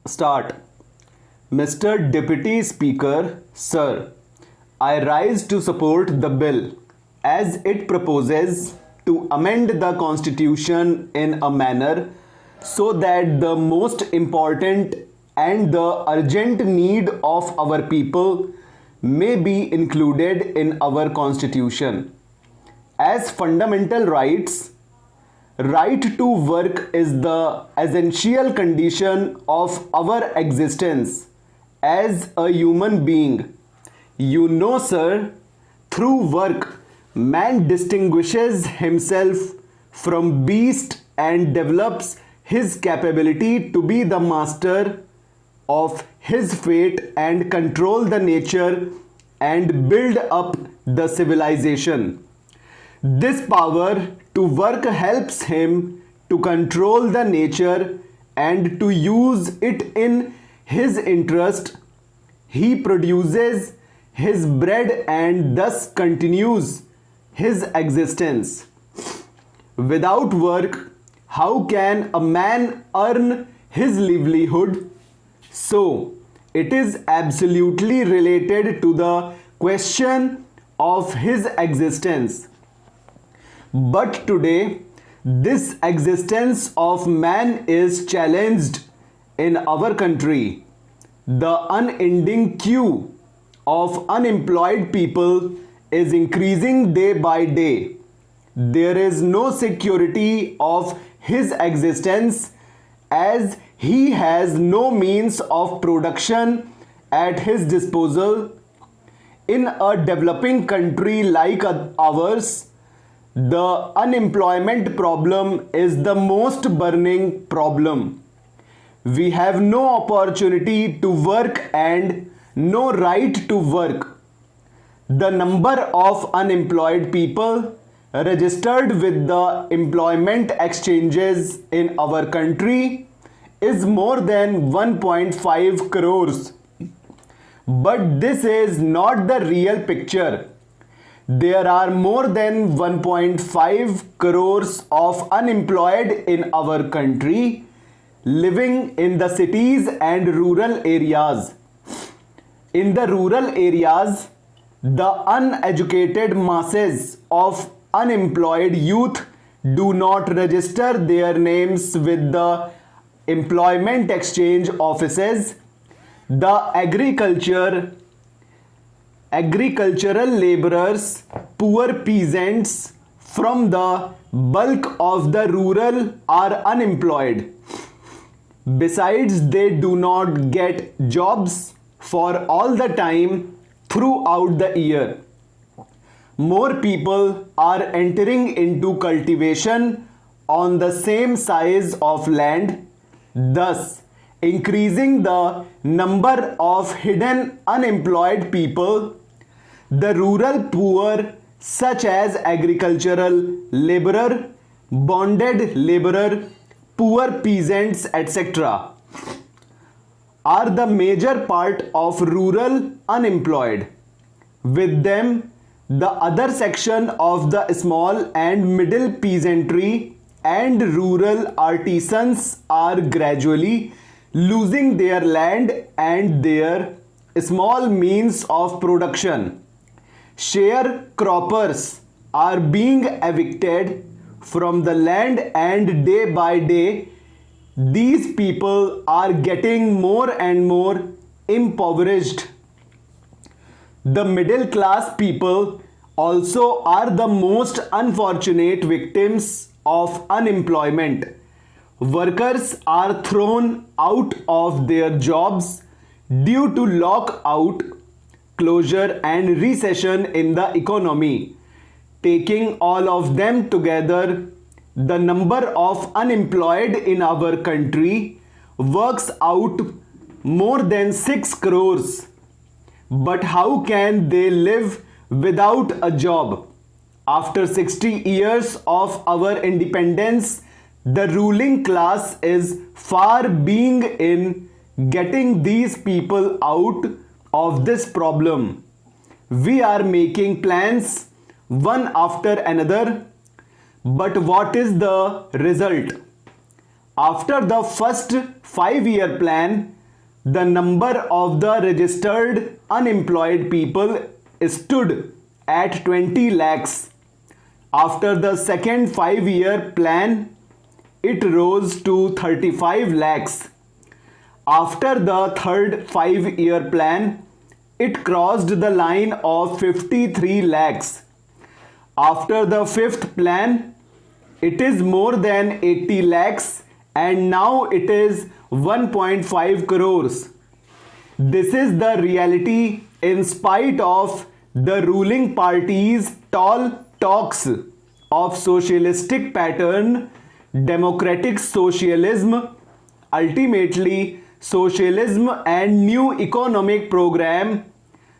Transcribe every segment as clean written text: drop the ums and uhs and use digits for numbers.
Start. Mr. Deputy Speaker, Sir, I rise to support the bill as it proposes to amend the Constitution in a manner so that the most important and the urgent need of our people may be included in our Constitution. As fundamental rights, right to work is the essential condition of our existence as a human being. You know, sir, through work, man distinguishes himself from beast and develops his capability to be the master of his fate and control the nature and build up the civilization. This power to work helps him to control the nature and to use it in his interest. He produces his bread and thus continues his existence. Without work, how can a man earn his livelihood? So, it is absolutely related to the question of his existence. But today, this existence of man is challenged in our country. The unending queue of unemployed people is increasing day by day. There is no security of his existence as he has no means of production at his disposal. In a developing country like ours, the unemployment problem is the most burning problem. We have no opportunity to work and no right to work. The number of unemployed people registered with the employment exchanges in our country is more than 1.5 crores. But this is not the real picture. There are more than 1.5 crores of unemployed in our country living in the cities and rural areas. In the rural areas, the uneducated masses of unemployed youth do not register their names with the employment exchange offices. The agricultural laborers, poor peasants from the bulk of the rural are unemployed. Besides, they do not get jobs for all the time throughout the year. More people are entering into cultivation on the same size of land, thus increasing the number of hidden unemployed people. The rural poor, such as agricultural laborer, bonded laborer, poor peasants, etc., are the major part of rural unemployed. With them, the other section of the small and middle peasantry and rural artisans are gradually losing their land and their small means of production. Sharecroppers are being evicted from the land, and day by day these people are getting more and more impoverished. The middle class people also are the most unfortunate victims of unemployment. Workers are thrown out of their jobs due to lockout, closure and recession in the economy. Taking all of them together, the number of unemployed in our country works out more than 6 crores. But how can they live without a job? After 60 years of our independence, the ruling class is far being in getting these people out of this problem. We are making plans one after another, but what is the result? After the first 5-year plan, the number of the registered unemployed people stood at 20 lakhs. After the second 5-year plan, it rose to 35 lakhs. After the third 5-year plan, it crossed the line of 53 lakhs. After the fifth plan, it is more than 80 lakhs and now it is 1.5 crores. This is the reality in spite of the ruling party's tall talks of socialistic pattern, democratic socialism, ultimately socialism and new economic program.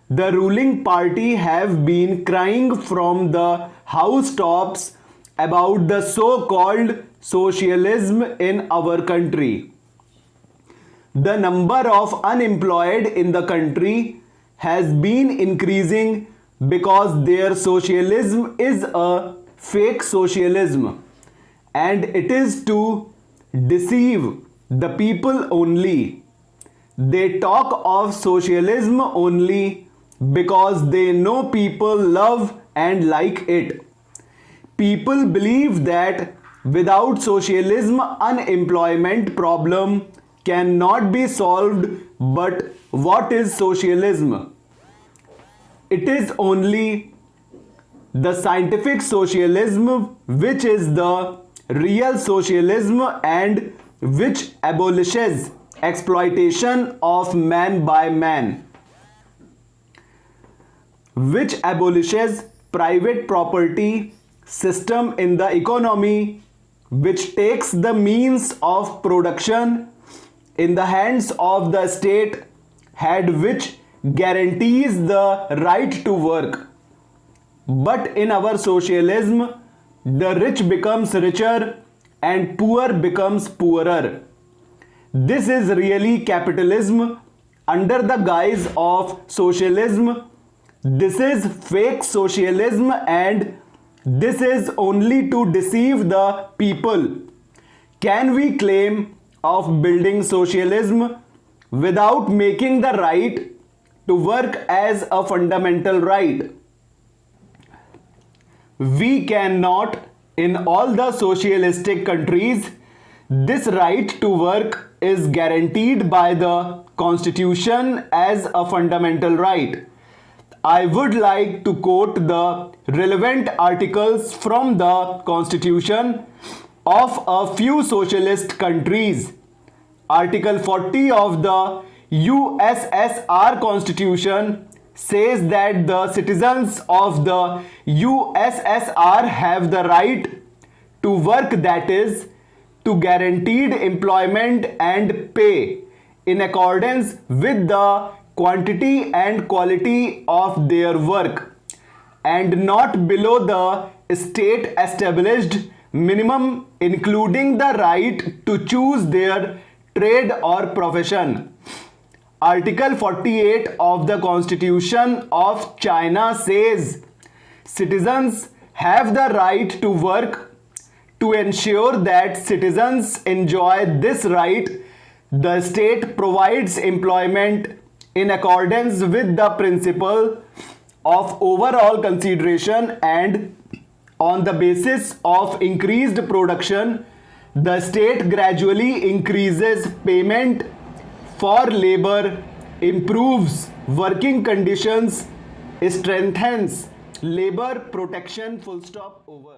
The ruling party have been crying from the housetops about the so-called socialism in our country. The number of unemployed in the country has been increasing because their socialism is a fake socialism and it is to deceive the people only. They talk of socialism only because they know people love and like it. People believe that without socialism, unemployment problem cannot be solved. But what is socialism? It is only the scientific socialism which is the real socialism and which abolishes exploitation of man by man, which abolishes private property system in the economy, which takes the means of production in the hands of the state head, which guarantees the right to work. But in our socialism, the rich becomes richer and poor becomes poorer. This is really capitalism under the guise of socialism. This is fake socialism and this is only to deceive the people. Can we claim of building socialism without making the right to work as a fundamental right? We cannot. In all the socialistic countries, this right to work is guaranteed by the Constitution as a fundamental right. I would like to quote the relevant articles from the Constitution of a few socialist countries. Article 40 of the USSR Constitution says that the citizens of the USSR have the right to work, that is, to guaranteed employment and pay in accordance with the quantity and quality of their work and not below the state established minimum, including the right to choose their trade or profession. Article 48 of the Constitution of China says citizens have the right to work. To ensure that citizens enjoy this right, the state provides employment in accordance with the principle of overall consideration, and on the basis of increased production, the state gradually increases payment for labor, improves working conditions, strengthens labor protection. Full stop. Over.